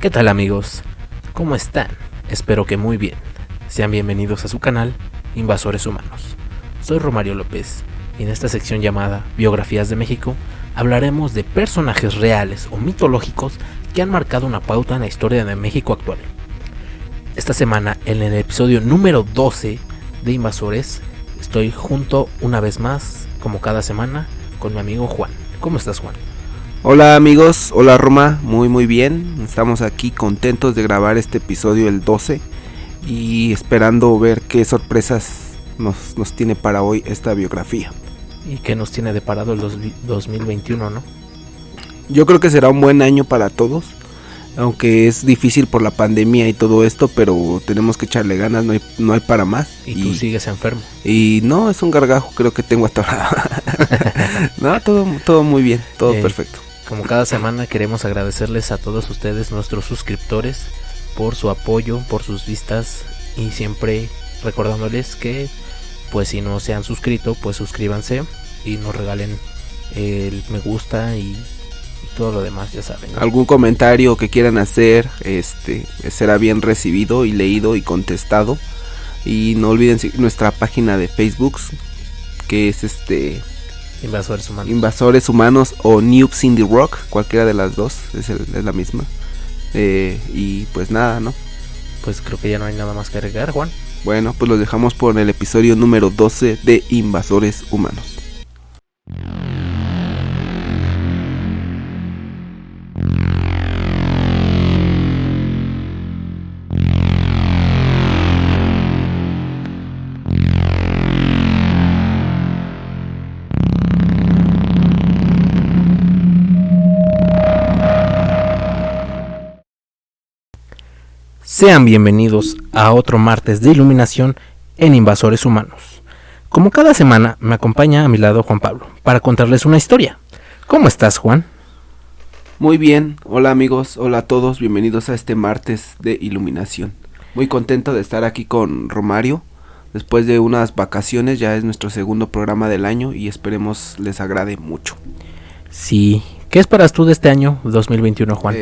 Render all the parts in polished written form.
¿Qué tal amigos? ¿Cómo están? Espero que muy bien. Sean bienvenidos a su canal Invasores Humanos. Soy Romario López y en esta sección llamada Biografías de México hablaremos de personajes reales o mitológicos que han marcado una pauta en la historia de México actual. Esta semana, en el episodio número 12 de Invasores, estoy junto una vez más, como cada semana, con mi amigo Juan. ¿Cómo estás, Juan? Hola amigos, hola Roma, muy bien, estamos aquí contentos de grabar este episodio el 12 y esperando ver qué sorpresas nos tiene para hoy esta biografía. ¿Y qué nos tiene deparado el 2021, no? Yo creo que será un buen año para todos, aunque es difícil por la pandemia y todo esto, pero tenemos que echarle ganas, no hay para más. Y tú sigues enfermo. Y no, es un gargajo, creo que tengo atorado. No, todo muy bien, todo perfecto. Como cada semana queremos agradecerles a todos ustedes, nuestros suscriptores, por su apoyo, por sus vistas y siempre recordándoles que pues si no se han suscrito, pues suscríbanse y nos regalen el me gusta y todo lo demás, ya saben, ¿no? Algún comentario que quieran hacer, será bien recibido y leído y contestado. Y no olviden nuestra página de Facebook, que es Invasores Humanos o Noobs in the Rock, cualquiera de las dos, es la misma. Y pues nada, ¿no? Pues creo que ya no hay nada más que agregar, Juan. Bueno, pues los dejamos por el episodio número 12 de Invasores Humanos. Sean bienvenidos a otro martes de iluminación en Invasores Humanos. Como cada semana me acompaña a mi lado Juan Pablo para contarles una historia. ¿Cómo estás, Juan? Muy bien, hola amigos, hola a todos, bienvenidos a este martes de iluminación. Muy contento de estar aquí con Romario. Después de unas vacaciones, ya es nuestro segundo programa del año y esperemos les agrade mucho. Sí, ¿qué esperas tú de este año 2021, Juan?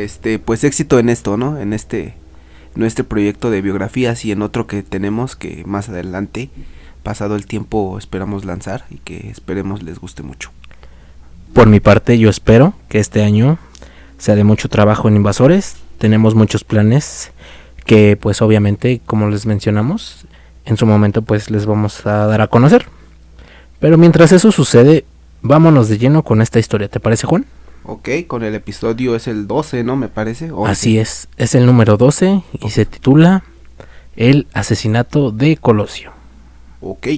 Pues éxito en esto, ¿no? En este proyecto de biografías y en otro que tenemos que más adelante, pasado el tiempo, esperamos lanzar y que esperemos les guste mucho. Por mi parte, yo espero que este año sea de mucho trabajo en Invasores. Tenemos muchos planes que pues obviamente, como les mencionamos, en su momento pues les vamos a dar a conocer. Pero mientras eso sucede, vámonos de lleno con esta historia, ¿te parece, Juan? Ok, con el episodio es el 12, ¿no? Me parece. 11. Así es el número 12 y se titula El asesinato de Colosio. Ok.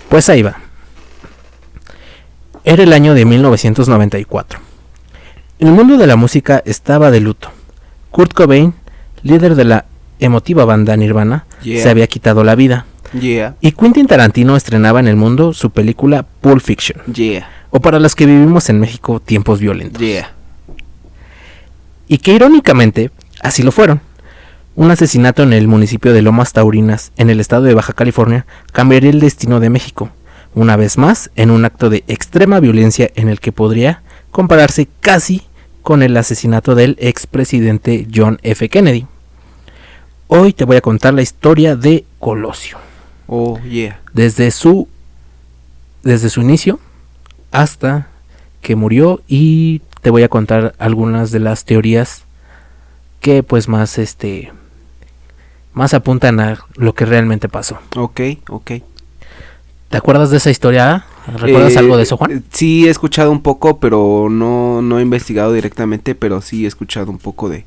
Pues ahí va. Era el año de 1994. El mundo de la música estaba de luto. Kurt Cobain, líder de la emotiva banda Nirvana, se había quitado la vida. Y Quentin Tarantino estrenaba en el mundo su película Pulp Fiction. O para los que vivimos en México, Tiempos Violentos. Y que irónicamente, así lo fueron. Un asesinato en el municipio de Lomas Taurinas, en el estado de Baja California, cambiaría el destino de México. Una vez más, en un acto de extrema violencia en el que podría compararse casi con el asesinato del expresidente John F. Kennedy. Hoy te voy a contar la historia de Colosio. Oh, yeah. Desde su inicio hasta que murió, y te voy a contar algunas de las teorías que pues más apuntan a lo que realmente pasó. Ok. ¿Te acuerdas de esa historia? ¿Recuerdas algo de eso, Juan? Sí, he escuchado un poco, pero no he investigado directamente, pero sí he escuchado un poco de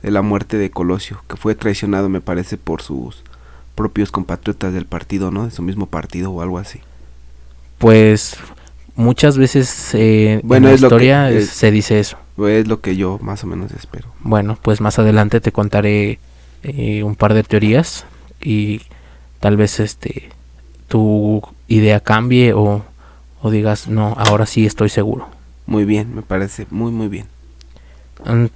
la muerte de Colosio, que fue traicionado, me parece, por sus propios compatriotas del partido, ¿no? De su mismo partido o algo así. Pues muchas veces en la historia se dice eso. Es lo que yo más o menos espero. Bueno, pues más adelante te contaré un par de teorías y tal vez tu idea cambie o digas, no, ahora sí estoy seguro. Muy bien, me parece muy bien.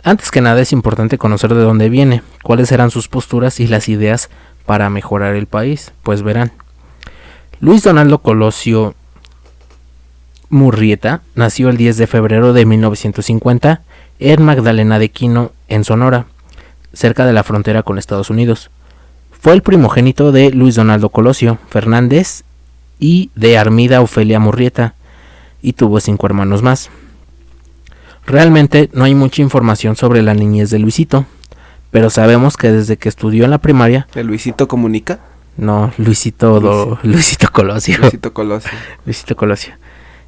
Antes que nada es importante conocer de dónde viene, cuáles eran sus posturas y las ideas para mejorar el país. Pues verán, Luis Donaldo Colosio Murrieta nació el 10 de febrero de 1950 en Magdalena de Quino, en Sonora, cerca de la frontera con Estados Unidos. Fue el primogénito de Luis Donaldo Colosio Fernández y de Armida Ofelia Murrieta, y tuvo 5 hermanos más. Realmente no hay mucha información sobre la niñez de Luisito, pero sabemos que desde que estudió en la primaria... ¿El Luisito Comunica? No, Luisito Colosio. Luisito Colosio. Luisito Colosio.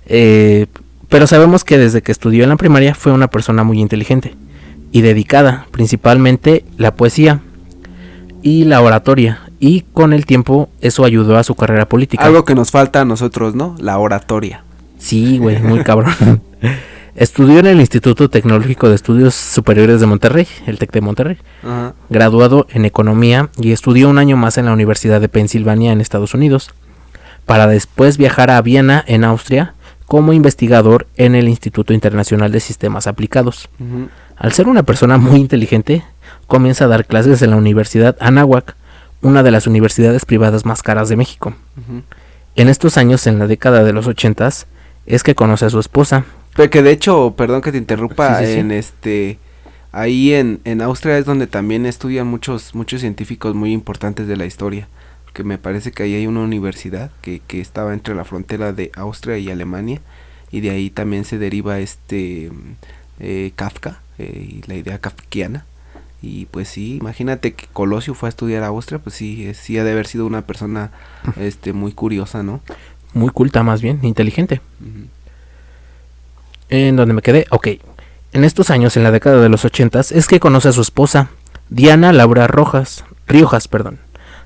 Pero sabemos que desde que estudió en la primaria fue una persona muy inteligente y dedicada, principalmente la poesía y la oratoria, y con el tiempo eso ayudó a su carrera política. Algo que nos falta a nosotros, ¿no? La oratoria. Sí, güey, muy cabrón. Estudió en el Instituto Tecnológico de Estudios Superiores de Monterrey, el TEC de Monterrey. Ajá. Graduado en Economía, y estudió un año más en la Universidad de Pensilvania en Estados Unidos, para después viajar a Viena, en Austria, como investigador en el Instituto Internacional de Sistemas Aplicados. Uh-huh. Al ser una persona muy inteligente, comienza a dar clases en la Universidad Anáhuac, una de las universidades privadas más caras de México. Uh-huh. En estos años, en la década de los 80s, es que conoce a su esposa. Pero que de hecho, perdón que te interrumpa, Sí. ahí en Austria es donde también estudian muchos científicos muy importantes de la historia, porque me parece que ahí hay una universidad que estaba entre la frontera de Austria y Alemania, y de ahí también se deriva Kafka, y la idea kafkiana. Y pues sí, imagínate que Colosio fue a estudiar a Austria, pues sí ha de haber sido una persona muy curiosa, ¿no? Muy culta, más bien, inteligente. Uh-huh. ¿En donde me quedé? Ok. En estos años, en la década de los 80s, es que conoce a su esposa, Diana Laura Riojas.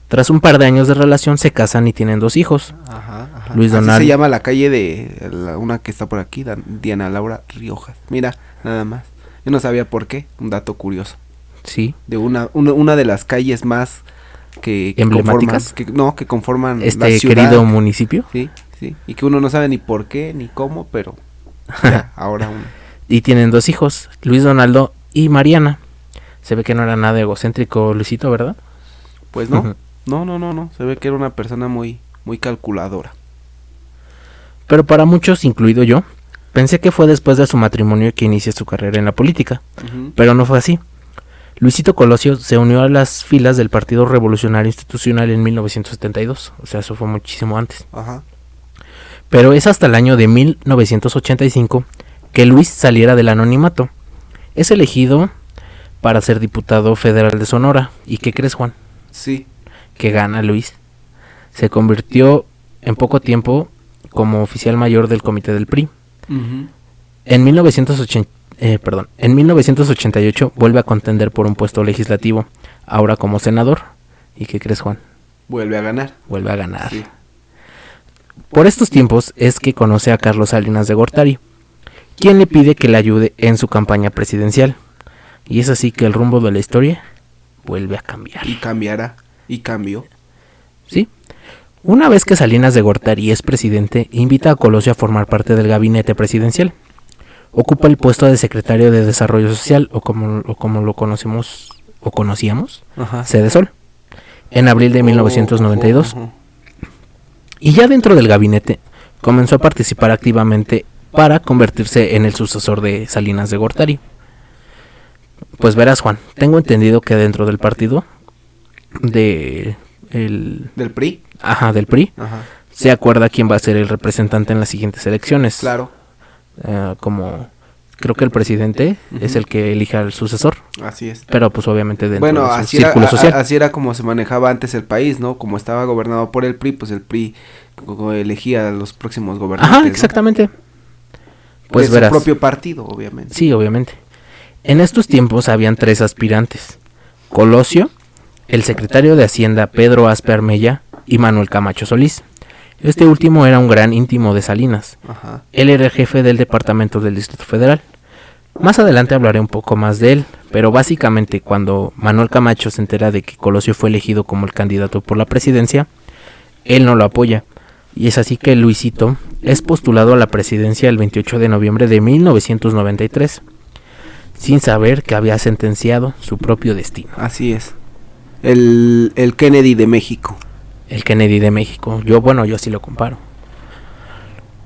Tras un par de años de relación, se casan y tienen 2 hijos. Ajá. Luis Donaldo. Así se llama la calle una que está por aquí, Diana Laura Riojas. Mira, nada más. Yo no sabía por qué, un dato curioso. Sí. De una de las calles más que emblemáticas, que conforman este la ciudad, querido municipio. Sí, y que uno no sabe ni por qué ni cómo, pero ya, ahora uno. Y tienen 2 hijos, Luis Donaldo y Mariana. Se ve que no era nada egocéntrico Luisito, ¿verdad? Pues no. Uh-huh. No, se ve que era una persona muy calculadora. Pero para muchos, incluido yo, pensé que fue después de su matrimonio que inició su carrera en la política. Uh-huh. Pero no fue así. Luisito Colosio se unió a las filas del Partido Revolucionario Institucional en 1972, o sea, eso fue muchísimo antes. Ajá. Pero es hasta el año de 1985 que Luis saliera del anonimato. Es elegido para ser diputado federal de Sonora. ¿Y qué crees, Juan? Sí. Que gana Luis. Se convirtió en poco tiempo como oficial mayor del comité del PRI. Uh-huh. En 1988 vuelve a contender por un puesto legislativo, ahora como senador. ¿Y qué crees, Juan? Vuelve a ganar. Sí. Por estos tiempos es que conoce a Carlos Salinas de Gortari, quien le pide que le ayude en su campaña presidencial. Y es así que el rumbo de la historia vuelve a cambiar. Y cambiará. Y cambió. Sí. Una vez que Salinas de Gortari es presidente, invita a Colosio a formar parte del gabinete presidencial. Ocupa el puesto de secretario de Desarrollo Social, o como lo conocemos o conocíamos, Sedesol, en abril de 1992. Y ya dentro del gabinete comenzó a participar activamente para convertirse en el sucesor de Salinas de Gortari. Pues verás, Juan, tengo entendido que dentro del partido ¿Del PRI? Del PRI, se acuerda quién va a ser el representante en las siguientes elecciones. Claro. Como creo que el presidente es el que elija al sucesor. Así es. Pero pues obviamente dentro de su círculo social. Así era como se manejaba antes el país, ¿no? Como estaba gobernado por el PRI, pues el PRI elegía a los próximos gobernantes. Ajá, exactamente. ¿No? Pues de verás. Su propio partido, obviamente. Sí, obviamente. En estos tiempos habían 3 aspirantes: Colosio, el secretario de Hacienda Pedro Aspe Armella y Manuel Camacho Solís. Este último era un gran íntimo de Salinas. Ajá. Él era el jefe del departamento del Distrito Federal. Más adelante hablaré un poco más de él, pero básicamente cuando Manuel Camacho se entera de que Colosio fue elegido como el candidato por la presidencia, él no lo apoya. Y es así que Luisito es postulado a la presidencia el 28 de noviembre de 1993, sin saber que había sentenciado su propio destino. Así es. El Kennedy de México. El Kennedy de México. Yo sí lo comparo.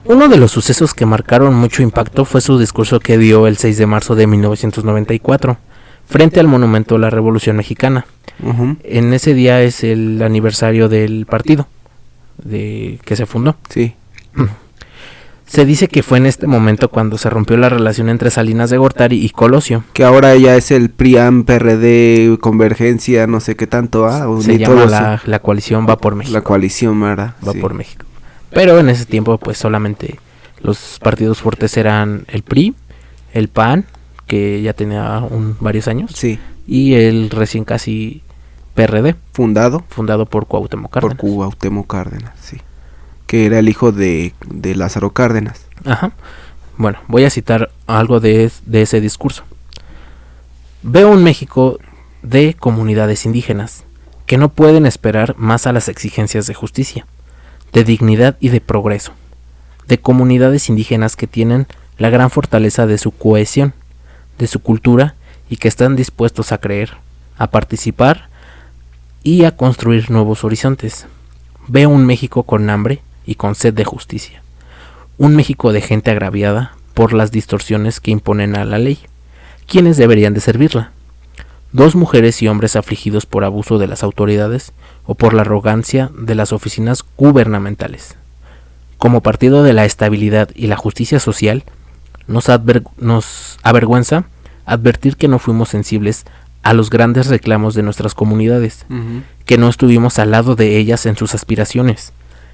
Uno de los sucesos que marcaron mucho impacto fue su discurso que dio el 6 de marzo de 1994. frente al monumento a la Revolución Mexicana. Ujú. En ese día es el aniversario del partido de que se fundó. Sí. Se dice que fue en este momento cuando se rompió la relación entre Salinas de Gortari y Colosio. Que ahora ya es el PRIAM, PRD, Convergencia, no sé qué tanto, Se ni llama todo la coalición Va por México. la coalición, ¿verdad? Va Sí. por México. Pero en ese tiempo pues solamente los partidos fuertes eran el PRI, el PAN, que ya tenía varios años, Sí, y el recién casi PRD, fundado fundado por Cuauhtémoc Cárdenas. por Cuauhtémoc Cárdenas, sí. Que era el hijo de Lázaro Cárdenas. Ajá. Bueno, voy a citar algo de ese discurso. Veo un México de comunidades indígenas que no pueden esperar más a las exigencias de justicia, de dignidad y de progreso, de comunidades indígenas que tienen la gran fortaleza de su cohesión, de su cultura y que están dispuestos a creer, a participar y a construir nuevos horizontes. Veo un México con hambre y con sed de justicia, un México de gente agraviada por las distorsiones que imponen a la ley. ¿Quiénes deberían de servirla? Dos mujeres y hombres afligidos por abuso de las autoridades o por la arrogancia de las oficinas gubernamentales. Como partido de la estabilidad y la justicia social, nos avergüenza advertir que no fuimos sensibles a los grandes reclamos de nuestras comunidades, que no estuvimos al lado de ellas en sus aspiraciones,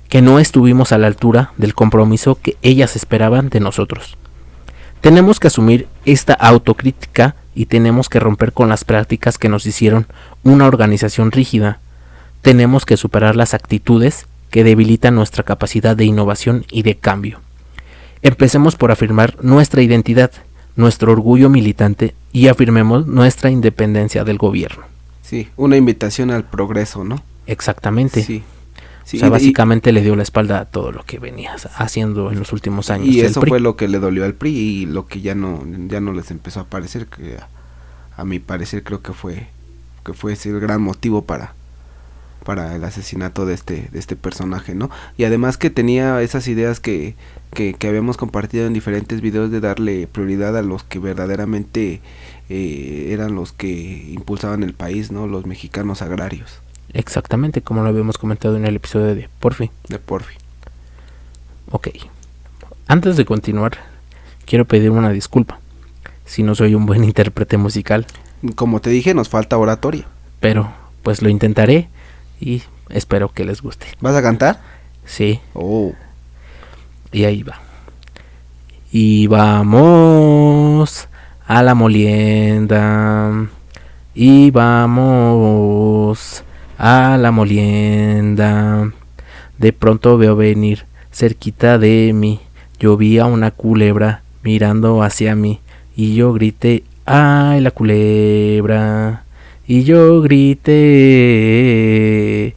que no estuvimos a la altura del compromiso que ellas esperaban de nosotros. Tenemos que asumir esta autocrítica y tenemos que romper con las prácticas que nos hicieron una organización rígida. Tenemos que superar las actitudes que debilitan nuestra capacidad de innovación y de cambio. Empecemos por afirmar nuestra identidad, nuestro orgullo militante y afirmemos nuestra independencia del gobierno. Sí, una invitación al progreso, ¿no? Exactamente. Sí. Sí, O sea, básicamente le dio la espalda a todo lo que venía haciendo en los últimos años. Y eso PRI. fue lo que le dolió al PRI y lo que ya no les empezó a parecer, que a mi parecer creo que fue ese el gran motivo para el asesinato de este personaje, ¿no? Y además que tenía esas ideas que habíamos compartido en diferentes videos de darle prioridad a los que verdaderamente eran los que impulsaban el país, ¿no? Los mexicanos agrarios. Exactamente, como lo habíamos comentado en el episodio de Porfi. Ok. Antes de continuar, quiero pedir una disculpa si no soy un buen intérprete musical. Como te dije, nos falta oratoria. Pero, pues lo intentaré y espero que les guste. ¿Vas a cantar? Sí. Oh. Y ahí va. Y vamos a la molienda. Y vamos a la molienda. De pronto veo venir cerquita de mí. Yo vi a una culebra mirando hacia mí. Y yo grité, ¡ay, la culebra! Y yo grité,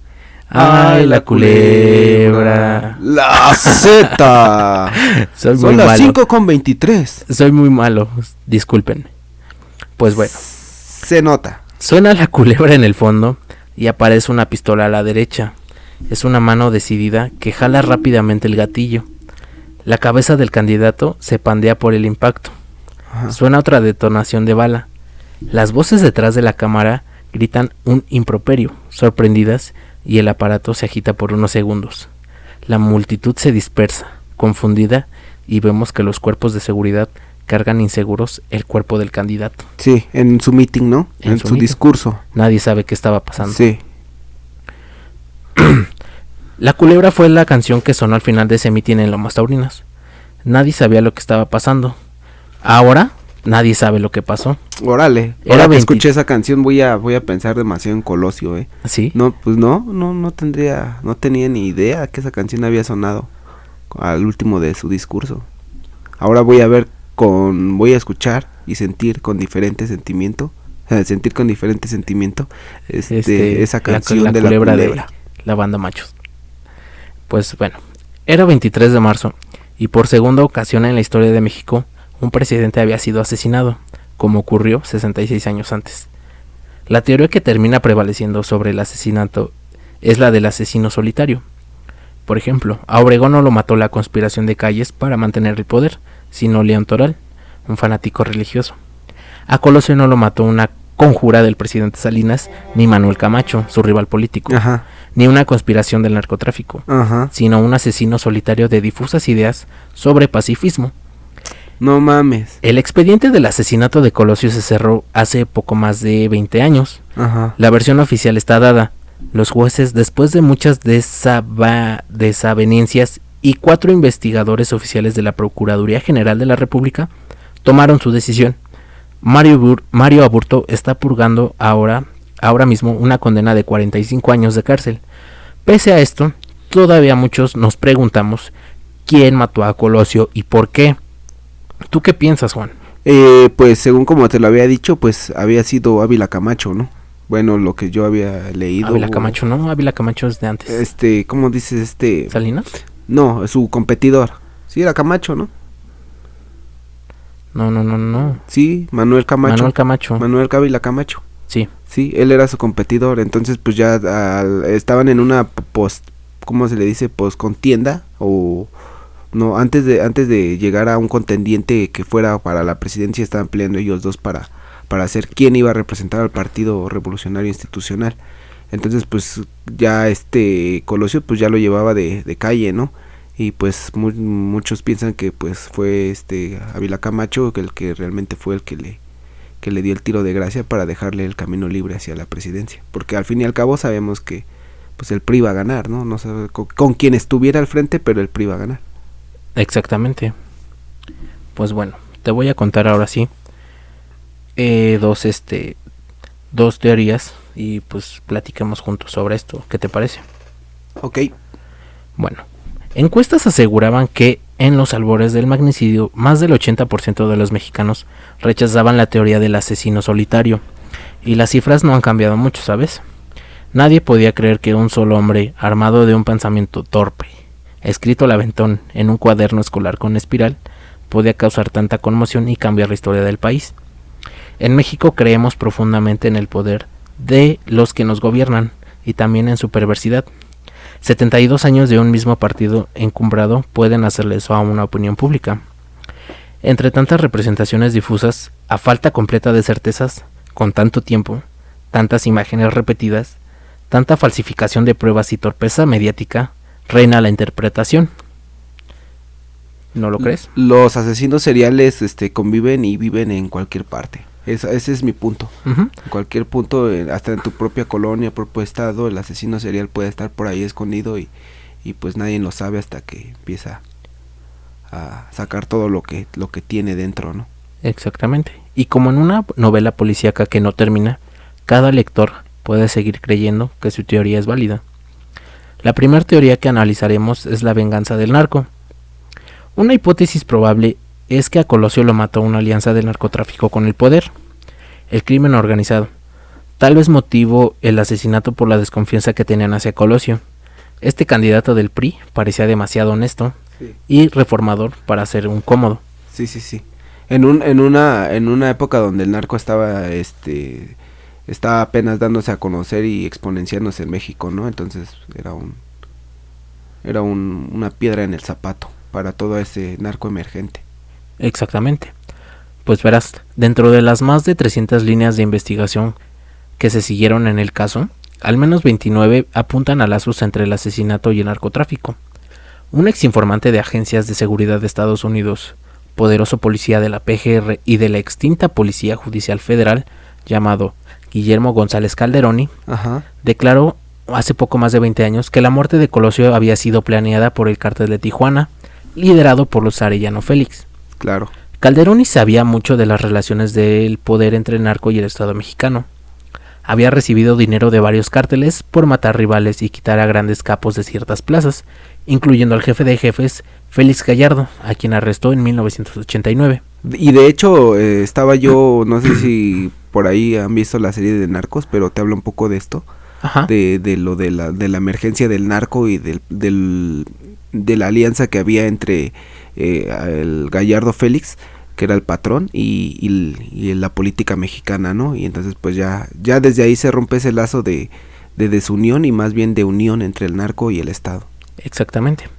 ¡ay, la culebra! ¡La Z! Son las 5:23. Soy muy malo, discúlpenme. Pues bueno. Se nota. Suena la culebra en el fondo y aparece una pistola a la derecha. Es una mano decidida que jala rápidamente el gatillo. La cabeza del candidato se pandea por el impacto. Ajá. Suena otra detonación de bala. Las voces detrás de la cámara gritan un improperio, sorprendidas, y el aparato se agita por unos segundos. La multitud se dispersa, confundida, y vemos que los cuerpos de seguridad cargan inseguros el cuerpo del candidato. Sí, en su meeting, ¿no? En su discurso. Nadie sabe qué estaba pasando. Sí. La culebra fue la canción que sonó al final de ese mitin en Lomas Taurinas. Nadie sabía lo que estaba pasando. Ahora, nadie sabe lo que pasó. Órale. Ahora que escuché esa canción voy a pensar demasiado en Colosio, ¿eh? ¿Sí? No, pues no tenía ni idea que esa canción había sonado al último de su discurso. Ahora voy a escuchar y sentir con diferente sentimiento. Esa canción la de culebra la culebra. De la banda Machos. Pues bueno, era 23 de marzo y por segunda ocasión en la historia de México un presidente había sido asesinado, como ocurrió 66 años antes. La teoría que termina prevaleciendo sobre el asesinato es la del asesino solitario. Por ejemplo, a Obregón no lo mató la conspiración de Calles para mantener el poder, sino León Toral, un fanático religioso. A Colosio no lo mató una conjura del presidente Salinas, ni Manuel Camacho, su rival político, Ajá. ni una conspiración del narcotráfico, Ajá. sino un asesino solitario de difusas ideas sobre pacifismo. No mames. El expediente del asesinato de Colosio se cerró hace poco más de 20 años. Ajá. La versión oficial está dada. Los jueces, después de muchas desavenencias y 4 investigadores oficiales de la Procuraduría General de la República, tomaron su decisión. Mario Aburto está purgando ahora mismo una condena de 45 años de cárcel. Pese a esto, todavía muchos nos preguntamos quién mató a Colosio y por qué. ¿Tú qué piensas, Juan? Pues según como te lo había dicho, pues había sido Ávila Camacho, ¿no? Bueno, lo que yo había leído. Ávila Camacho, ¿no? Ávila Camacho es de antes. ¿Cómo dices ¿Salinas? No, su competidor. Sí, era Camacho, ¿no? No. Sí, Manuel Camacho. Manuel Ávila Camacho. Sí. Sí, él era su competidor, entonces pues ya estaban en una ¿cómo se le dice? Contienda o no, antes de llegar a un contendiente que fuera para la presidencia, estaban peleando ellos dos para ser quién iba a representar al Partido Revolucionario Institucional. Entonces pues ya Colosio pues ya lo llevaba de calle, ¿no? Y pues muchos piensan que pues fue Ávila Camacho el que realmente fue el que le dio el tiro de gracia para dejarle el camino libre hacia la presidencia, porque al fin y al cabo sabemos que pues el PRI va a ganar, ¿no? No sé con quien estuviera al frente, pero el PRI va a ganar. Exactamente. Pues bueno, te voy a contar ahora sí dos teorías y pues platicamos juntos sobre esto. ¿Qué te parece? Ok. Bueno, encuestas aseguraban que en los albores del magnicidio, más del 80% de los mexicanos rechazaban la teoría del asesino solitario. Y las cifras no han cambiado mucho, ¿sabes? Nadie podía creer que un solo hombre, armado de un pensamiento torpe, escrito al aventón en un cuaderno escolar con espiral, podía causar tanta conmoción y cambiar la historia del país. En México creemos profundamente en el poder de los que nos gobiernan y también en su perversidad. 72 años de un mismo partido encumbrado pueden hacerle eso a una opinión pública. Entre tantas representaciones difusas, a falta completa de certezas, con tanto tiempo, tantas imágenes repetidas, tanta falsificación de pruebas y torpeza mediática, reina la interpretación. ¿No lo crees? Los asesinos seriales conviven y viven en cualquier parte. Ese es mi punto. Uh-huh. En cualquier punto, hasta en tu propia colonia, propio estado, el asesino serial puede estar por ahí escondido y pues nadie lo sabe hasta que empieza a sacar todo lo que tiene dentro, ¿no? Exactamente. Y como en una novela policíaca que no termina, cada lector puede seguir creyendo que su teoría es válida. La primera teoría que analizaremos es la venganza del narco. Una hipótesis probable es que a Colosio lo mató una alianza del narcotráfico con el poder, el crimen organizado. Tal vez motivó el asesinato por la desconfianza que tenían hacia Colosio. Este candidato del PRI parecía demasiado honesto y reformador para ser un cómodo. Sí. En una época donde el narco estaba apenas dándose a conocer y exponenciándose en México, ¿no? Entonces era una piedra en el zapato para todo ese narco emergente. Exactamente. Pues verás, dentro de las más de 300 líneas de investigación que se siguieron en el caso, al menos 29 apuntan a lazos entre el asesinato y el narcotráfico. Un exinformante de agencias de seguridad de Estados Unidos, poderoso policía de la PGR y de la extinta Policía Judicial Federal, llamado Guillermo González Calderoni, Ajá. declaró hace poco más de 20 años que la muerte de Colosio había sido planeada por el cártel de Tijuana, liderado por los Arellano Félix. Claro. Calderoni sabía mucho de las relaciones del poder entre el narco y el Estado mexicano. Había recibido dinero de varios cárteles por matar rivales y quitar a grandes capos de ciertas plazas, incluyendo al jefe de jefes, Félix Gallardo, a quien arrestó en 1989. Y de hecho, estaba yo, no sé si por ahí han visto la serie de Narcos, pero te hablo un poco de esto. Ajá. De la emergencia del narco y de la alianza que había entre el Gallardo Félix, que era el patrón, y la política mexicana, ¿no? Y entonces pues ya desde ahí se rompe ese lazo de desunión y más bien de unión entre el narco y el Estado. Exactamente.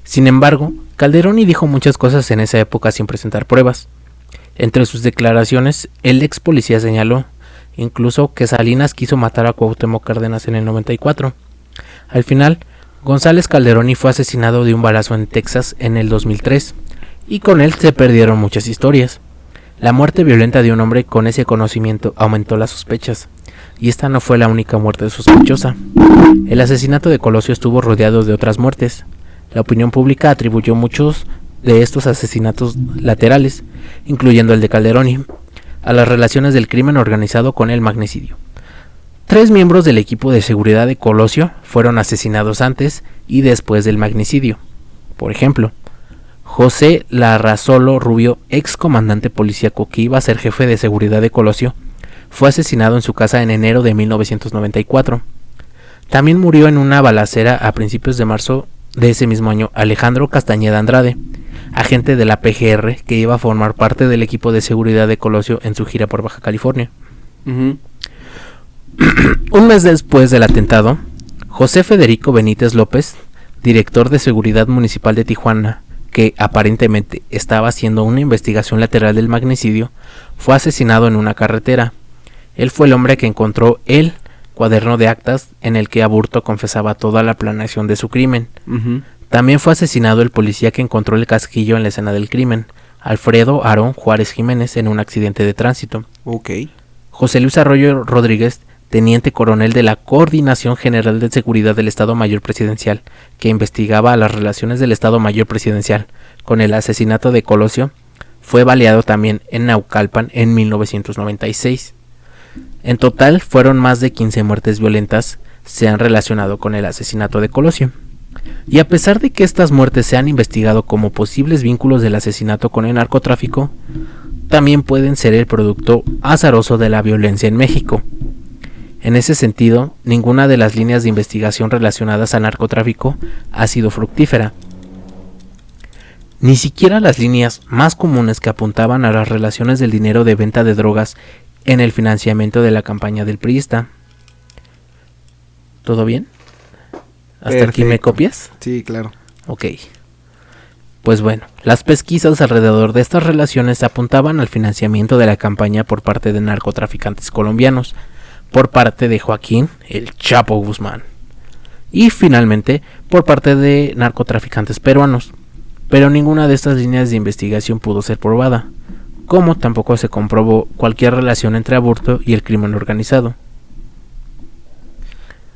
Sin embargo, Calderoni dijo muchas cosas en esa época sin presentar pruebas. Entre sus declaraciones, el ex policía señaló, incluso que Salinas quiso matar a Cuauhtémoc Cárdenas en el 94. Al final, González Calderoni fue asesinado de un balazo en Texas en el 2003, y con él se perdieron muchas historias. La muerte violenta de un hombre con ese conocimiento aumentó las sospechas, y esta no fue la única muerte sospechosa. El asesinato de Colosio estuvo rodeado de otras muertes. La opinión pública atribuyó muchos de estos asesinatos laterales, incluyendo el de Calderoni, a las relaciones del crimen organizado con el magnicidio. 3 miembros del equipo de seguridad de Colosio fueron asesinados antes y después del magnicidio. Por ejemplo, José Larrazolo Rubio, ex comandante policíaco que iba a ser jefe de seguridad de Colosio, fue asesinado en su casa en enero de 1994. También murió en una balacera a principios de marzo de ese mismo año Alejandro Castañeda Andrade, agente de la PGR que iba a formar parte del equipo de seguridad de Colosio en su gira por Baja California. Un mes después del atentado, José Federico Benítez López, director de seguridad municipal de Tijuana, que aparentemente estaba haciendo una investigación lateral del magnicidio, fue asesinado en una carretera. Él fue el hombre que encontró el cuaderno de actas en el que Aburto confesaba toda la planeación de su crimen. También fue asesinado el policía que encontró el casquillo en la escena del crimen, Alfredo Aarón Juárez Jiménez, en un accidente de tránsito. José Luis Arroyo Rodríguez, teniente coronel de la Coordinación General de Seguridad del Estado Mayor Presidencial, que investigaba las relaciones del Estado Mayor Presidencial con el asesinato de Colosio, fue baleado también en Naucalpan en 1996. En total, fueron más de 15 muertes violentas se han relacionado con el asesinato de Colosio. Y a pesar de que estas muertes se han investigado como posibles vínculos del asesinato con el narcotráfico, también pueden ser el producto azaroso de la violencia en México. En ese sentido, ninguna de las líneas de investigación relacionadas al narcotráfico ha sido fructífera. Ni siquiera las líneas más comunes que apuntaban a las relaciones del dinero de venta de drogas en el financiamiento de la campaña del priista. ¿Todo bien? ¿Hasta Perfecto. aquí me copias? Sí, claro. Ok. Pues bueno, las pesquisas alrededor de estas relaciones apuntaban al financiamiento de la campaña por parte de narcotraficantes colombianos, por parte de Joaquín El Chapo Guzmán, y finalmente por parte de narcotraficantes peruanos, pero ninguna de estas líneas de investigación pudo ser probada, como tampoco se comprobó cualquier relación entre Aburto y el crimen organizado.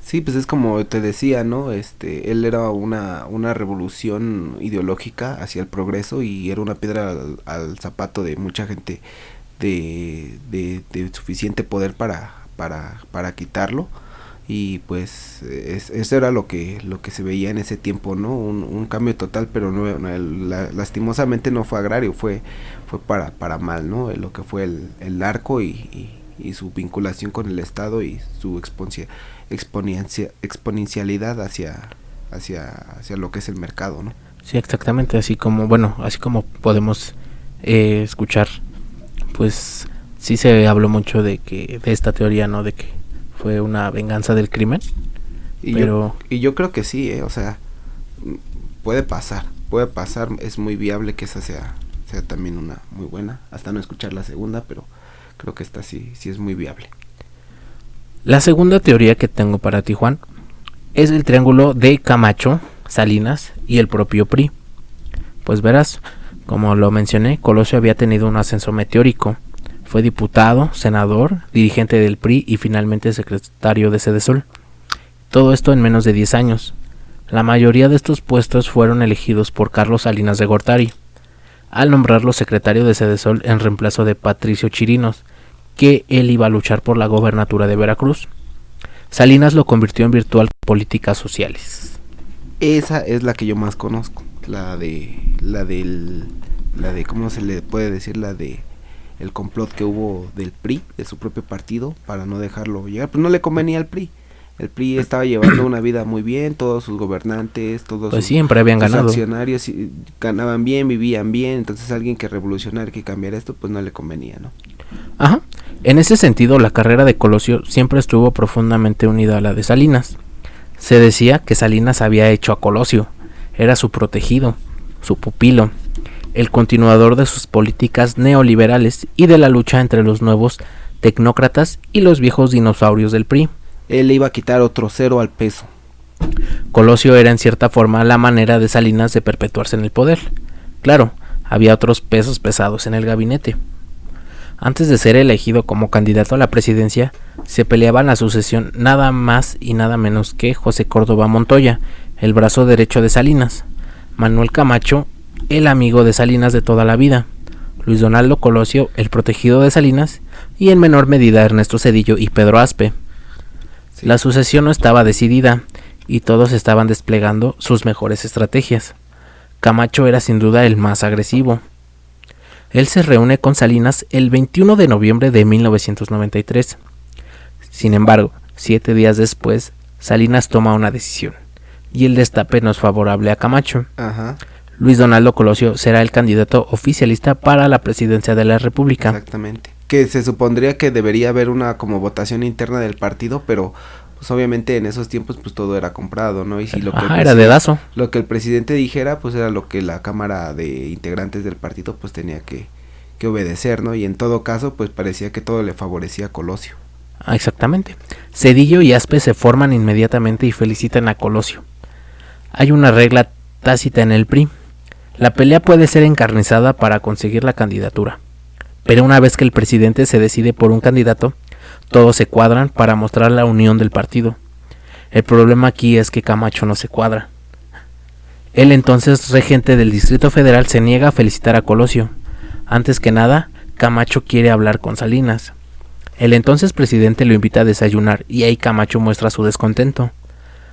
Sí, pues es como te decía, ¿no? Él era una revolución ideológica hacia el progreso y era una piedra al zapato de mucha gente de suficiente poder para quitarlo, y pues eso era lo que se veía en ese tiempo, ¿no? Un cambio total, pero lastimosamente no fue agrario, fue para mal, ¿no? Lo que fue el narco y su vinculación con el Estado y su exponencialidad hacia lo que es el mercado, ¿no? Sí, exactamente, así como podemos escuchar, pues sí se habló mucho de esta teoría, ¿no? De que fue una venganza del crimen. Pero yo creo que sí, o sea, puede pasar, es muy viable que esa sea también una muy buena, hasta no escuchar la segunda, pero creo que esta sí es muy viable. La segunda teoría que tengo para ti, Juan, es el triángulo de Camacho, Salinas y el propio PRI. Pues verás, como lo mencioné, Colosio había tenido un ascenso meteórico. Fue diputado, senador, dirigente del PRI y finalmente secretario de Sedesol. Todo esto en menos de 10 años. La mayoría de estos puestos fueron elegidos por Carlos Salinas de Gortari, al nombrarlo secretario de Sedesol en reemplazo de Patricio Chirinos, que él iba a luchar por la gobernatura de Veracruz. Salinas lo convirtió en virtual políticas sociales. Esa es la que yo más conozco, la de ¿cómo se le puede decir? La de el complot que hubo del PRI, de su propio partido, para no dejarlo llegar, pues no le convenía al PRI. El PRI estaba llevando una vida muy bien, todos sus gobernantes, todos pues siempre habían ganado. Accionarios ganaban bien, vivían bien, entonces alguien que revolucionara, que cambiara esto, pues no le convenía, ¿no? Ajá. En ese sentido, la carrera de Colosio siempre estuvo profundamente unida a la de Salinas. Se decía que Salinas había hecho a Colosio, era su protegido, su pupilo, el continuador de sus políticas neoliberales y de la lucha entre los nuevos tecnócratas y los viejos dinosaurios del PRI. Él le iba a quitar otro cero al peso. Colosio era en cierta forma la manera de Salinas de perpetuarse en el poder. Claro, había otros pesos pesados en el gabinete. Antes de ser elegido como candidato a la presidencia, se peleaban la sucesión nada más y nada menos que José Córdoba Montoya, el brazo derecho de Salinas, Manuel Camacho, el amigo de Salinas de toda la vida, Luis Donaldo Colosio, el protegido de Salinas, y en menor medida Ernesto Zedillo y Pedro Aspe. Sí. La sucesión no estaba decidida, y todos estaban desplegando sus mejores estrategias. Camacho era sin duda el más agresivo. Él se reúne con Salinas el 21 de noviembre de 1993. Sin embargo, 7 días después, Salinas toma una decisión, y el destape no es favorable a Camacho. Ajá. Luis Donaldo Colosio será el candidato oficialista para la presidencia de la República. Exactamente. Que se supondría que debería haber una como votación interna del partido, pero pues obviamente en esos tiempos pues todo era comprado, ¿no? Y si lo que era dedazo. Lo que el presidente dijera pues era lo que la Cámara de Integrantes del partido pues tenía que obedecer, ¿no? Y en todo caso pues parecía que todo le favorecía a Colosio. Exactamente. Zedillo y Aspe se forman inmediatamente y felicitan a Colosio. Hay una regla tácita en el PRI. La pelea puede ser encarnizada para conseguir la candidatura, pero una vez que el presidente se decide por un candidato, todos se cuadran para mostrar la unión del partido. El problema aquí es que Camacho no se cuadra. El entonces regente del Distrito Federal se niega a felicitar a Colosio. Antes que nada, Camacho quiere hablar con Salinas. El entonces presidente lo invita a desayunar y ahí Camacho muestra su descontento.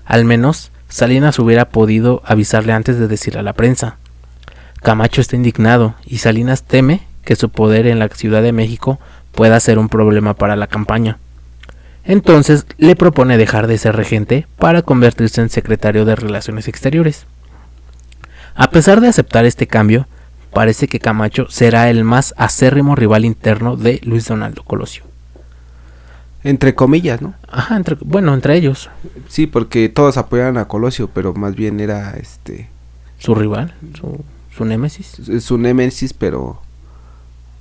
Al menos, Salinas hubiera podido avisarle antes de decirle a la prensa. Camacho está indignado y Salinas teme que su poder en la Ciudad de México pueda ser un problema para la campaña. Entonces le propone dejar de ser regente para convertirse en secretario de Relaciones Exteriores. A pesar de aceptar este cambio, parece que Camacho será el más acérrimo rival interno de Luis Donaldo Colosio. Entre comillas, ¿no? Ajá, entre ellos. Sí, porque todos apoyaban a Colosio, pero más bien era su rival, su némesis. Su némesis, pero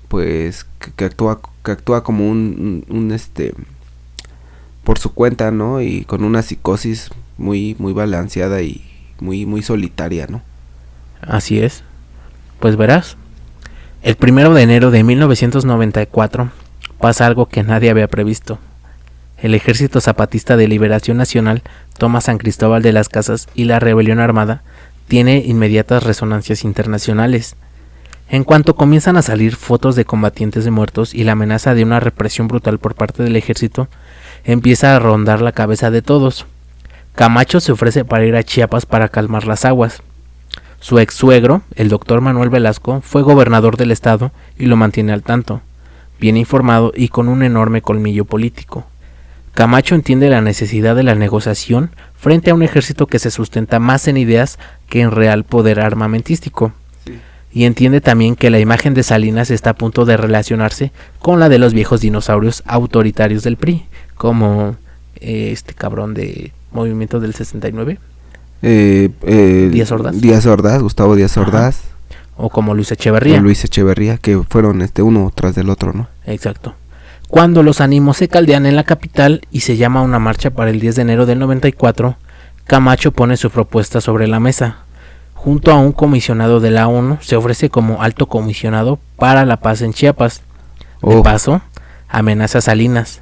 pues que actúa como un por su cuenta, ¿no? Y con una psicosis muy balanceada y muy solitaria, ¿no? Así es. Pues verás, el 1 de enero de 1994 pasa algo que nadie había previsto. El Ejército Zapatista de Liberación Nacional toma San Cristóbal de las Casas y la rebelión armada tiene inmediatas resonancias internacionales. En cuanto comienzan a salir fotos de combatientes muertos y la amenaza de una represión brutal por parte del ejército, empieza a rondar la cabeza de todos. Camacho se ofrece para ir a Chiapas para calmar las aguas. Su ex suegro, el doctor Manuel Velasco, fue gobernador del estado y lo mantiene al tanto, bien informado y con un enorme colmillo político. Camacho entiende la necesidad de la negociación frente a un ejército que se sustenta más en ideas que en real poder armamentístico. Sí. Y entiende también que la imagen de Salinas está a punto de relacionarse con la de los viejos dinosaurios autoritarios del PRI, como este cabrón de Movimiento del 69. Díaz Ordaz. Gustavo Díaz Ordaz. O como Luis Echeverría. Que fueron uno tras del otro, ¿no? Exacto. Cuando los ánimos se caldean en la capital y se llama una marcha para el 10 de enero del 94, Camacho pone su propuesta sobre la mesa. Junto a un comisionado de la ONU, se ofrece como alto comisionado para la paz en Chiapas. De paso, amenaza a Salinas.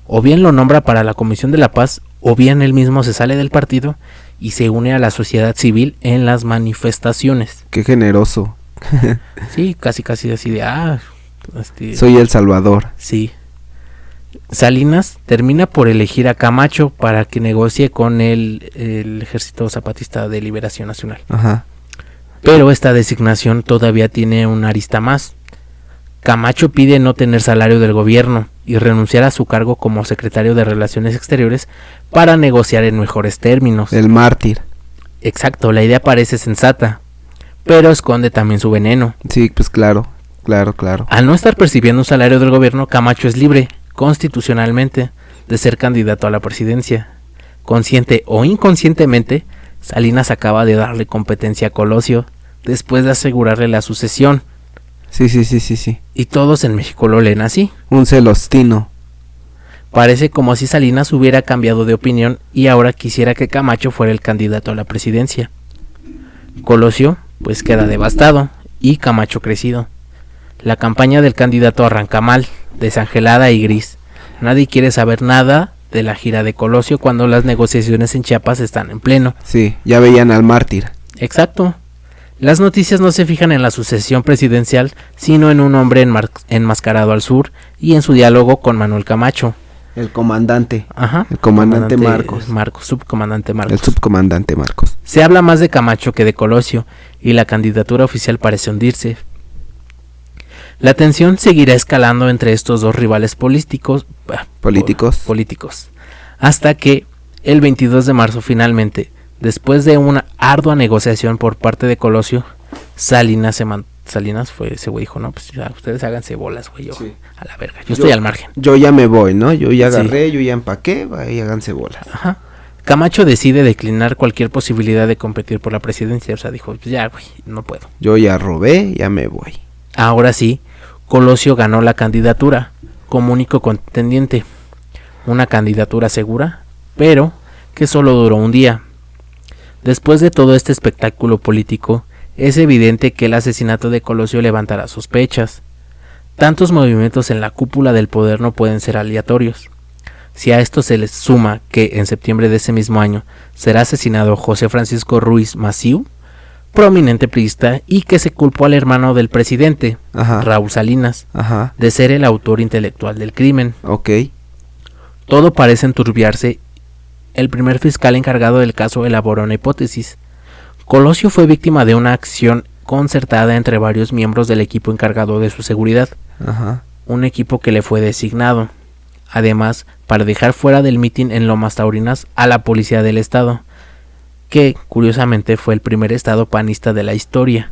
O bien lo nombra para la Comisión de la Paz, o bien él mismo se sale del partido y se une a la sociedad civil en las manifestaciones. ¡Qué generoso! Sí, casi así de... soy el Salvador. Sí. Salinas termina por elegir a Camacho para que negocie con el Ejército Zapatista de Liberación Nacional. Ajá. Pero esta designación todavía tiene una arista más. Camacho pide no tener salario del gobierno y renunciar a su cargo como secretario de Relaciones Exteriores para negociar en mejores términos. El mártir. Exacto, la idea parece sensata, pero esconde también su veneno. Sí, pues claro. Al no estar percibiendo un salario del gobierno, Camacho es libre, constitucionalmente, de ser candidato a la presidencia. Consciente o inconscientemente, Salinas acaba de darle competencia a Colosio, después de asegurarle la sucesión. Sí. Y todos en México lo leen así. Un celostino. Parece como si Salinas hubiera cambiado de opinión y ahora quisiera que Camacho fuera el candidato a la presidencia. Colosio pues queda devastado y Camacho crecido. La campaña del candidato arranca mal, desangelada y gris. Nadie quiere saber nada de la gira de Colosio cuando las negociaciones en Chiapas están en pleno. Sí, ya veían al mártir. Exacto. Las noticias no se fijan en la sucesión presidencial, sino en un hombre enmascarado al sur y en su diálogo con Manuel Camacho. El comandante. Ajá. El comandante Marcos. Subcomandante Marcos. El subcomandante Marcos. Se habla más de Camacho que de Colosio y la candidatura oficial parece hundirse. La tensión seguirá escalando entre estos dos rivales políticos, hasta que el 22 de marzo finalmente, después de una ardua negociación por parte de Colosio, Salinas fue ese güey, dijo, no, pues ya, ustedes háganse bolas, güey, yo Sí. a la verga, yo estoy al margen. Yo ya me voy, ¿no? Yo ya Sí. agarré, yo ya empaqué, y háganse bolas. Ajá. Camacho decide declinar cualquier posibilidad de competir por la presidencia, o sea, dijo, pues ya, güey, no puedo. Yo ya robé, ya me voy. Ahora sí, Colosio ganó la candidatura como único contendiente. Una candidatura segura, pero que solo duró un día. Después de todo este espectáculo político, es evidente que el asesinato de Colosio levantará sospechas. Tantos movimientos en la cúpula del poder no pueden ser aleatorios. Si a esto se les suma que en septiembre de ese mismo año será asesinado José Francisco Ruiz Massieu, prominente priista, y que se culpó al hermano del presidente, Ajá. Raúl Salinas, Ajá. de ser el autor intelectual del crimen. Ok. Todo parece enturbiarse. El primer fiscal encargado del caso elaboró una hipótesis. Colosio fue víctima de una acción concertada entre varios miembros del equipo encargado de su seguridad, Ajá. un equipo que le fue designado, además, para dejar fuera del mitin en Lomas Taurinas a la policía del estado, que curiosamente fue el primer estado panista de la historia.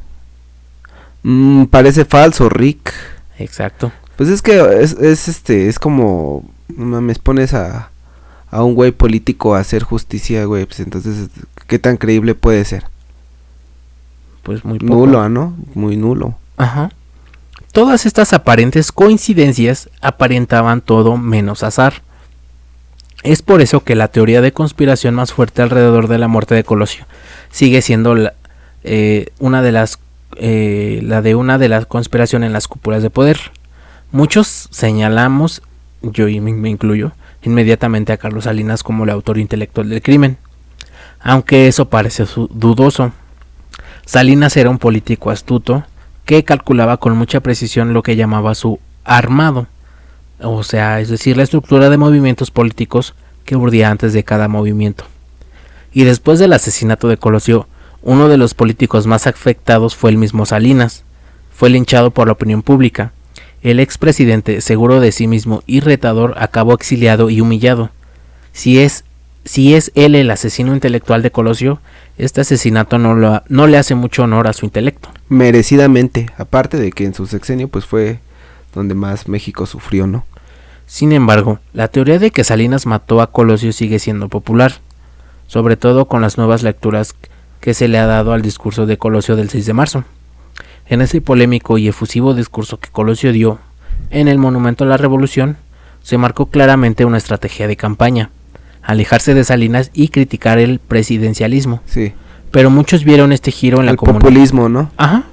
Parece falso, Rick. Exacto. Pues es que es como, no mames, pones a un güey político a hacer justicia, güey, pues entonces, ¿qué tan creíble puede ser? Pues muy poco. Nulo, ¿no? Muy nulo. Ajá. Todas estas aparentes coincidencias aparentaban todo menos azar. Es por eso que la teoría de conspiración más fuerte alrededor de la muerte de Colosio sigue siendo la de una de las conspiraciones en las cúpulas de poder. Muchos señalamos, yo y me incluyo, inmediatamente a Carlos Salinas como el autor intelectual del crimen, aunque eso parece dudoso. Salinas era un político astuto que calculaba con mucha precisión lo que llamaba su armado, o sea, es decir, la estructura de movimientos políticos que urdía antes de cada movimiento. Y después del asesinato de Colosio, uno de los políticos más afectados fue el mismo Salinas. Fue linchado por la opinión pública. El expresidente, seguro de sí mismo y retador, acabó exiliado y humillado. Si es él el asesino intelectual de Colosio, este asesinato no le hace mucho honor a su intelecto. Merecidamente, aparte de que en su sexenio pues fue donde más México sufrió, ¿no? Sin embargo, la teoría de que Salinas mató a Colosio sigue siendo popular, sobre todo con las nuevas lecturas que se le ha dado al discurso de Colosio del 6 de marzo. En ese polémico y efusivo discurso que Colosio dio en el Monumento a la Revolución, se marcó claramente una estrategia de campaña: alejarse de Salinas y criticar el presidencialismo. Sí. Pero muchos vieron este giro en la populismo, ¿no? Ajá.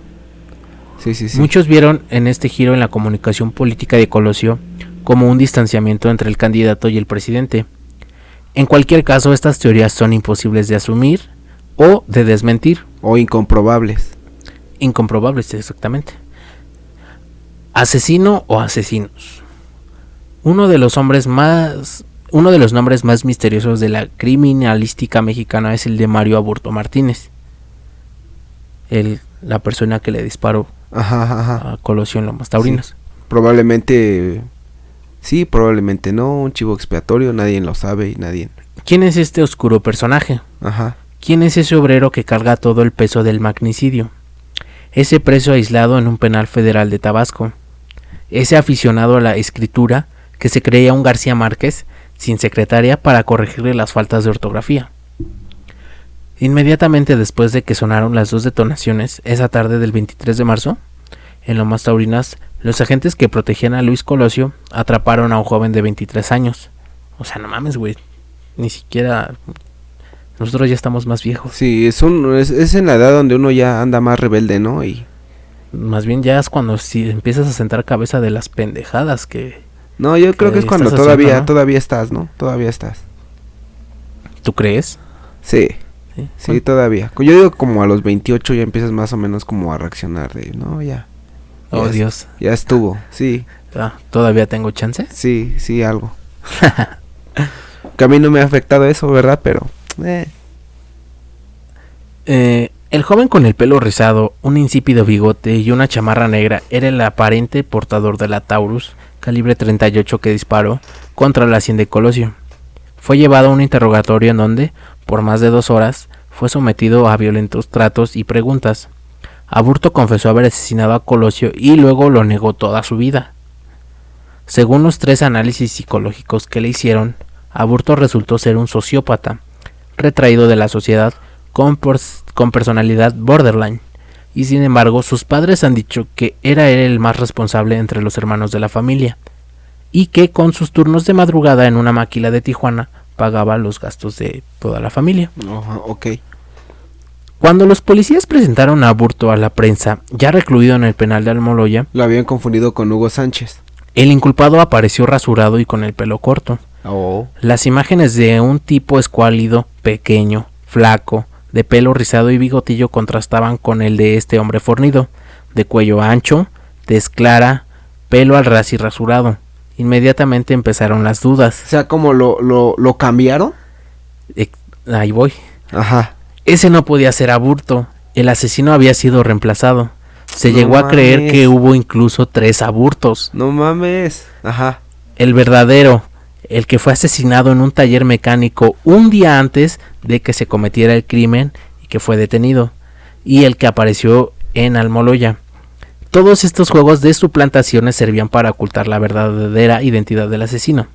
Sí. Muchos vieron en este giro en la comunicación política de Colosio como un distanciamiento entre el candidato y el presidente. En cualquier caso, estas teorías son imposibles de asumir o de desmentir. O incomprobables. Incomprobables, exactamente. Asesino o asesinos. Uno de los nombres más misteriosos de la criminalística mexicana es el de Mario Aburto Martínez, la persona que le disparó a Colosio en Lomas Taurinas. Sí. Probablemente sí, probablemente no, un chivo expiatorio, nadie lo sabe y nadie. ¿Quién es este oscuro personaje? Ajá. ¿Quién es ese obrero que carga todo el peso del magnicidio? Ese preso aislado en un penal federal de Tabasco. Ese aficionado a la escritura que se creía un García Márquez sin secretaria para corregirle las faltas de ortografía. Inmediatamente después de que sonaron las 2 detonaciones esa tarde del 23 de marzo, en Lomas Taurinas, los agentes que protegían a Luis Colosio atraparon a un joven de 23 años, O sea, no mames, güey. Ni siquiera... Nosotros ya estamos más viejos. Sí, es en la edad donde uno ya anda más rebelde, ¿no? Y más bien ya es cuando si empiezas a sentar cabeza de las pendejadas que... No, yo creo que es cuando haciendo, ¿no? todavía estás, ¿no? Todavía estás. ¿Tú crees? Sí. Sí, todavía. Yo digo como a los 28 ya empiezas más o menos como a reaccionar de, no, ya. Oh, ya Dios. Ya estuvo, sí. ¿Todavía tengo chance? Sí, algo. Que a mí no me ha afectado eso, ¿verdad? Pero... El joven con el pelo rizado, un insípido bigote y una chamarra negra era el aparente portador de la Taurus calibre 38 que disparó contra la hacienda de Colosio. Fue llevado a un interrogatorio en donde, por más de 2 horas, fue sometido a violentos tratos y preguntas. Aburto confesó haber asesinado a Colosio y luego lo negó toda su vida. Según los 3 análisis psicológicos que le hicieron, Aburto resultó ser un sociópata, retraído de la sociedad con personalidad borderline, y sin embargo sus padres han dicho que era él el más responsable entre los hermanos de la familia, y que con sus turnos de madrugada en una maquila de Tijuana pagaba los gastos de toda la familia. Ok. Cuando los policías presentaron a Aburto a la prensa, ya recluido en el penal de Almoloya, lo habían confundido con Hugo Sánchez. El inculpado apareció rasurado y con el pelo corto. Las imágenes de un tipo escuálido, pequeño, flaco, de pelo rizado y bigotillo contrastaban con el de este hombre fornido, de cuello ancho, tez clara, pelo al ras y rasurado. Inmediatamente empezaron las dudas. O sea, ¿cómo lo cambiaron? Ahí voy. Ajá. Ese no podía ser Aburto. El asesino había sido reemplazado. Se llegó a creer que hubo incluso 3 Aburtos. No mames. Ajá. El verdadero, el que fue asesinado en un taller mecánico un día antes de que se cometiera el crimen y que fue detenido, y el que apareció en Almoloya. Todos estos juegos de suplantaciones servían para ocultar la verdadera identidad del asesino.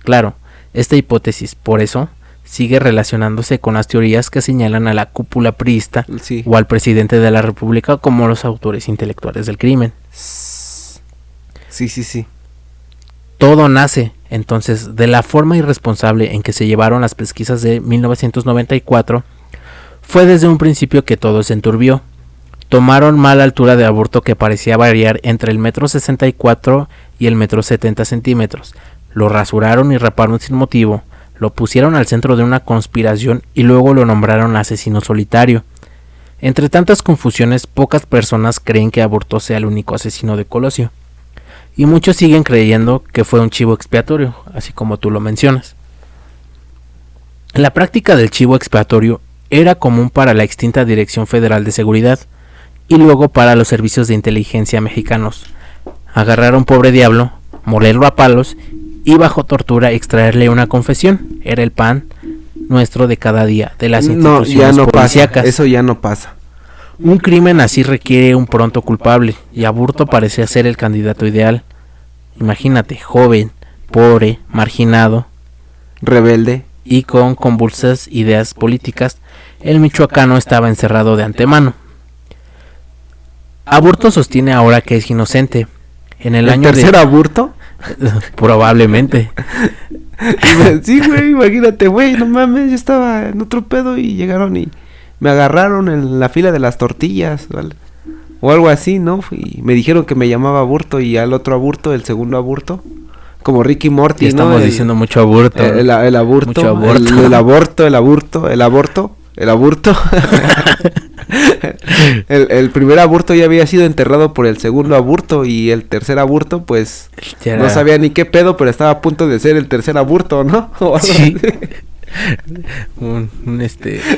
Claro, esta hipótesis, por eso, sigue relacionándose con las teorías que señalan a la cúpula priista o al presidente de la República como los autores intelectuales del crimen. Sí. Todo nace, entonces, de la forma irresponsable en que se llevaron las pesquisas de 1994. Fue desde un principio que todo se enturbió. Tomaron mala altura de Aburto, que parecía variar entre el 1,64 m y el 1,70 m. Lo rasuraron y raparon sin motivo, lo pusieron al centro de una conspiración y luego lo nombraron asesino solitario. Entre tantas confusiones, pocas personas creen que Aburto sea el único asesino de Colosio. Y muchos siguen creyendo que fue un chivo expiatorio, así como tú lo mencionas. La práctica del chivo expiatorio era común para la extinta Dirección Federal de Seguridad y luego para los servicios de inteligencia mexicanos. Agarrar a un pobre diablo, molerlo a palos y bajo tortura extraerle una confesión. Era el pan nuestro de cada día de las instituciones policíacas. Eso ya no pasa. Un crimen así requiere un pronto culpable, y Aburto parecía ser el candidato ideal. Imagínate, joven, pobre, marginado, rebelde y con convulsas ideas políticas, el michoacano estaba encerrado de antemano. Aburto sostiene ahora que es inocente. En el año tercer Aburto? Probablemente. Sí, güey, imagínate, güey, no mames, yo estaba en otro pedo y llegaron y me agarraron en la fila de las tortillas, ¿vale? O algo así, ¿no? Y me dijeron que me llamaba Aburto y al otro Aburto, el segundo Aburto. Como Ricky Morty, ¿no? Estamos diciendo mucho aburto. El aburto. Mucho aborto. El aborto, el aburto, el aborto. El aburto. el primer aburto ya había sido enterrado por el segundo aburto y el tercer aburto, pues, no sabía ni qué pedo, pero estaba a punto de ser el tercer aburto, ¿no? Sí.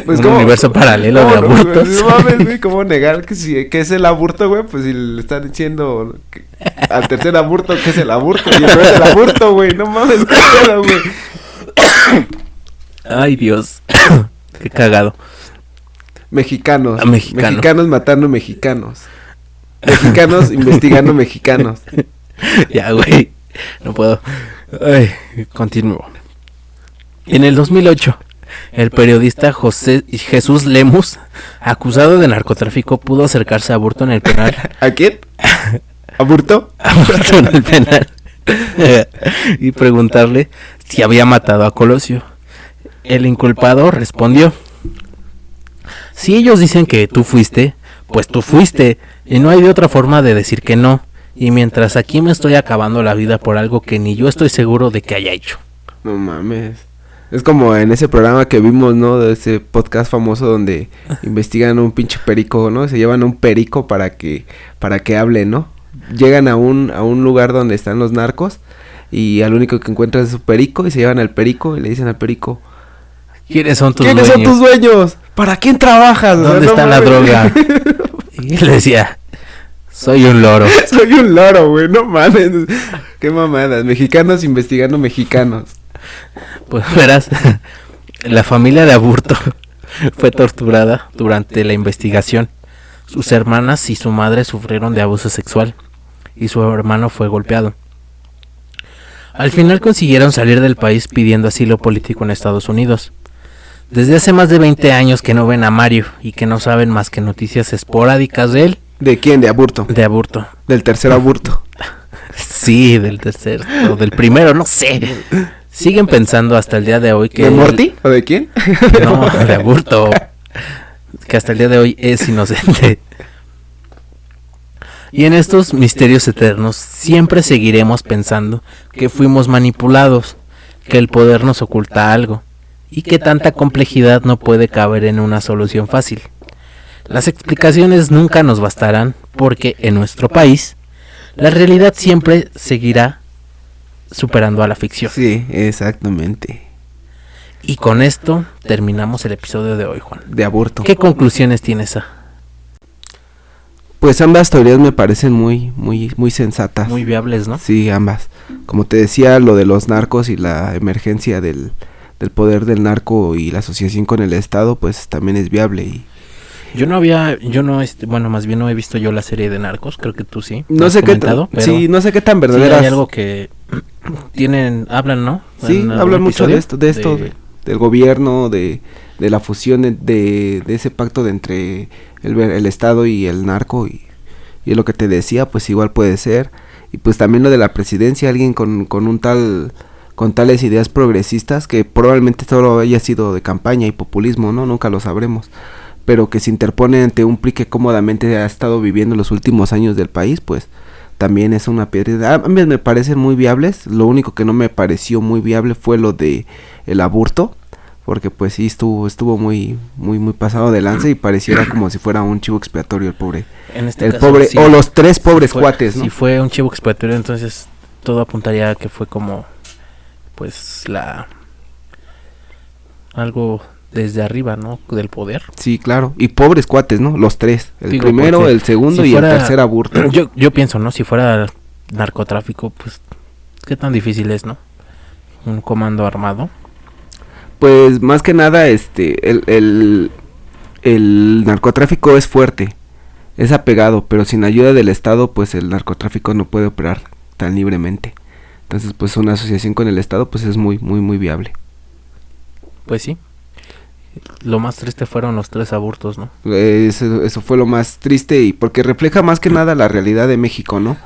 Pues un universo paralelo de aburtos. No mames, güey, ¿cómo negar que es el aburto, güey? Pues si le están diciendo al tercer aburto que es el aburto y no es el aburto, güey, no mames, qué pedo, güey. Ay, Dios. Qué cagado. Mexicanos matando mexicanos. Mexicanos investigando mexicanos. Ya, güey. No puedo. Ay, continúo. En el 2008, el periodista Jesús Lemus, acusado de narcotráfico, pudo acercarse a Aburto en el penal. ¿A quién? ¿Aburto? Aburto en el penal. y preguntarle si había matado a Colosio. El inculpado respondió: si ellos dicen que tú fuiste, pues tú fuiste, y no hay de otra forma de decir que no. Y mientras aquí me estoy acabando la vida por algo que ni yo estoy seguro de que haya hecho. No mames. Es como en ese programa que vimos, ¿no? De ese podcast famoso donde investigan un pinche perico, ¿no? Se llevan a un perico para que hable, ¿no? Llegan a un lugar donde están los narcos y al único que encuentran es su perico y se llevan al perico y le dicen al perico: ¿Quiénes son tus ¿quiénes dueños? son tus dueños? ¿Para quién trabajas? ¿Dónde está la droga? Y él decía: soy un loro. Soy un loro, güey, no mames. Qué mamadas. Mexicanos investigando mexicanos. Pues verás, la familia de Aburto fue torturada durante la investigación. Sus hermanas y su madre sufrieron de abuso sexual y su hermano fue golpeado. Al final consiguieron salir del país pidiendo asilo político en Estados Unidos. Desde hace más de 20 años que no ven a Mario y que no saben más que noticias esporádicas de él. ¿De quién? ¿De Aburto? De Aburto. Del tercer Aburto. Sí, del tercer o del primero, no sé. Siguen pensando hasta el día de hoy que... ¿De Morty? ¿O de quién? No, de Aburto. Que hasta el día de hoy es inocente. Y en estos misterios eternos siempre seguiremos pensando que fuimos manipulados, que el poder nos oculta algo y que tanta complejidad no puede caber en una solución fácil. Las explicaciones nunca nos bastarán porque en nuestro país la realidad siempre seguirá superando a la ficción. Sí, exactamente. Y con esto terminamos el episodio de hoy, Juan. De Aburto. ¿Qué conclusiones tienes? Pues ambas teorías me parecen muy sensatas. Muy viables, ¿no? Sí, ambas. Como te decía, lo de los narcos y la emergencia del poder del narco y la asociación con el Estado, pues también es viable. Y bueno, más bien no he visto yo la serie de Narcos, creo que tú sí. no sé qué tan verdaderas. Sí, hay algo que hablan, ¿no? Sí, hablan mucho de esto, del gobierno, de la fusión de ese pacto de entre el Estado y el narco y lo que te decía, pues igual puede ser. Y pues también lo de la presidencia, alguien con tales ideas progresistas que probablemente solo haya sido de campaña y populismo, ¿no? Nunca lo sabremos. Pero que se interpone ante un PRI que cómodamente ha estado viviendo los últimos años del país, pues también es una piedra. A mí me parecen muy viables. Lo único que no me pareció muy viable fue lo de el Aburto, porque pues sí estuvo muy pasado de lanza y pareciera como si fuera un chivo expiatorio el pobre. En este el caso, pobre sí, o los tres pobres cuates, ¿no? Si fue un chivo expiatorio, entonces todo apuntaría a que fue como pues algo desde arriba, ¿no? Del poder. Sí, claro. Y pobres cuates, ¿no? Los tres. El primero, el segundo si y fuera, el tercer Aburto. Yo pienso, ¿no? Si fuera narcotráfico, pues qué tan difícil es, ¿no? Un comando armado. Pues más que nada, el narcotráfico es fuerte, es apegado, pero sin ayuda del Estado, pues el narcotráfico no puede operar tan libremente. Entonces, pues una asociación con el Estado, pues es muy viable. Pues sí. Lo más triste fueron los tres abortos, ¿no? Eso fue lo más triste y porque refleja más que nada la realidad de México, ¿no?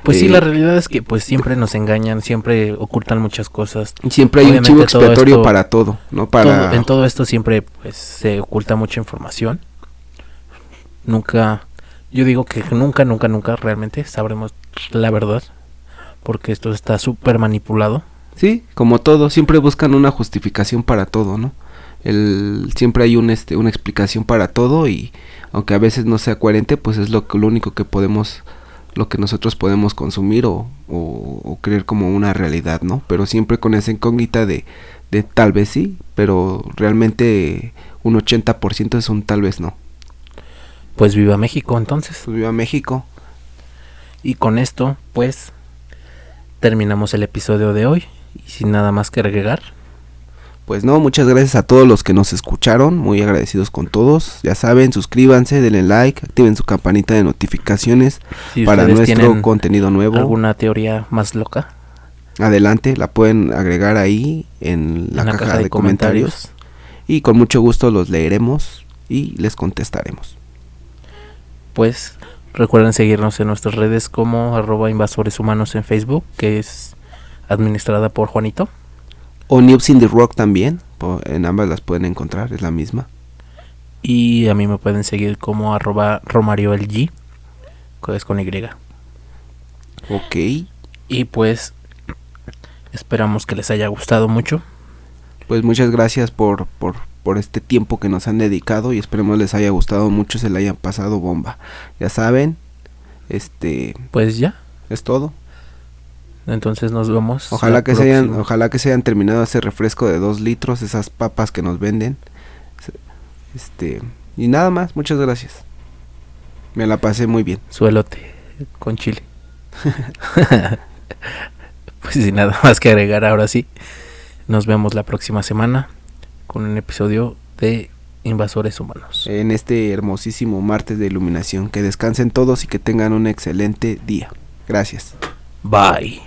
Pues sí, la realidad es que pues siempre nos engañan, siempre ocultan muchas cosas. Siempre hay un chivo expiatorio para todo, ¿no? En todo esto siempre pues se oculta mucha información. Yo digo que nunca realmente sabremos la verdad, porque esto está súper manipulado. Sí, como todo, siempre buscan una justificación para todo, ¿no? Siempre hay una explicación para todo y aunque a veces no sea coherente, pues es lo único que nosotros podemos consumir o creer como una realidad, ¿no? Pero siempre con esa incógnita de tal vez sí, pero realmente un 80% es un tal vez no. Pues viva México entonces. Pues viva México. Y con esto, pues, terminamos el episodio de hoy y sin nada más que agregar. Pues no, muchas gracias a todos los que nos escucharon, muy agradecidos con todos. Ya saben, suscríbanse, denle like, activen su campanita de notificaciones para nuestro contenido nuevo. ¿Alguna teoría más loca? Adelante, la pueden agregar ahí en la caja de comentarios. Y con mucho gusto los leeremos y les contestaremos. Pues Recuerden seguirnos en nuestras redes como @invasoreshumanos en Facebook, que es administrada por Juanito. O News in the Rock también, en ambas las pueden encontrar, es la misma. Y a mí me pueden seguir como @RomarioLG, que es con Y. Ok. Y pues esperamos que les haya gustado mucho. Pues muchas gracias por este tiempo que nos han dedicado y esperemos les haya gustado mucho, se la hayan pasado bomba. Ya saben, pues ya. Es todo. Entonces nos vemos. Ojalá que se hayan terminado ese refresco de 2 litros, esas papas que nos venden. Y nada más, muchas gracias. Me la pasé muy bien. Su elote con chile. Pues sin nada más que agregar, ahora sí. Nos vemos la próxima semana con un episodio de Invasores Humanos. En este hermosísimo martes de iluminación. Que descansen todos y que tengan un excelente día. Gracias. Bye.